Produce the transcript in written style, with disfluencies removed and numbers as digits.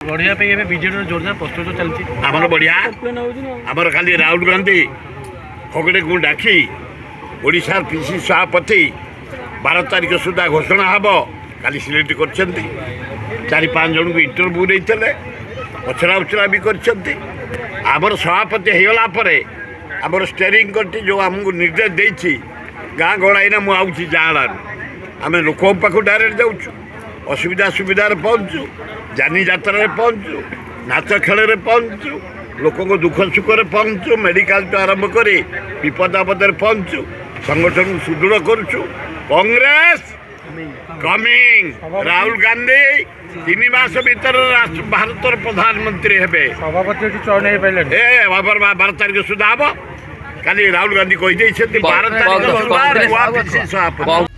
ଗଢ଼ିବା ପାଇଁ ଏବେ ବିଜେଡ଼ିର ଜୋରଦାର ପ୍ରସ୍ତୁତ ଚାଲିଛି। ଆମର ବଢ଼ିଆ ଆମର ଖାଲି ରାହୁଲ ଗାନ୍ଧୀ ଫଗଡ଼େକୁ ଡାକି ଓଡ଼ିଶାର ପିସି ସଭାପତି 12 ତାରିଖ ସୁଦ୍ଧା ଘୋଷଣା ହେବ କାଲି ସିଲେକ୍ଟ କରିଛନ୍ତି। 4-5 ଜଣଙ୍କୁ ଇଣ୍ଟରଭ୍ୟୁ ଦେଇଥିଲେ, ପଚରା ଉଚରା ବି କରିଛନ୍ତି। ଆମର ସଭାପତି ହେଇଗଲା ପରେ ଆମର ଷ୍ଟେରିଂ କମିଟି ଯେଉଁ ଆମକୁ ନିର୍ଦ୍ଦେଶ ଦେଇଛି, ଗାଁ ଗହଳାଇନା ମୁଁ ଆଉଛି ଜାଣାରୁ ଆମେ ଲୋକଙ୍କ ପାଖକୁ ଡାଇରେକ୍ଟ ଯାଉଛୁ, ଅସୁବିଧା ସୁବିଧାରେ ପହଞ୍ଚୁ, ଯାନି ଯାତ୍ରାରେ ପହଞ୍ଚୁ, ନାଚ ଖେଳରେ ପହଞ୍ଚୁ, ଲୋକଙ୍କ ଦୁଃଖ ସୁଖରେ ପହଞ୍ଚୁ, ମେଡ଼ିକାଲଠୁ ଆରମ୍ଭ କରି ବିପଦ ଆପଦରେ ପହଞ୍ଚୁ, ସଂଗଠନକୁ ସୁଦୃଢ଼ କରୁଛୁ। କଂଗ୍ରେସ କମିଂ ରାହୁଲ ଗାନ୍ଧୀ 3 ମାସ ଭିତରେ ଭାରତର ପ୍ରଧାନମନ୍ତ୍ରୀ ହେବେ। ସଭାପତି ଚୟନ ହେଇପାରିଲେ 12 ତାରିଖ ସୁଦ୍ଧା ହେବ। କାଲି ରାହୁଲ ଗାନ୍ଧୀ କହିଦେଇଛନ୍ତି 12 ତାରିଖ ସୁଦ୍ଧା ନୂଆ ପିସି ସଭାପତି।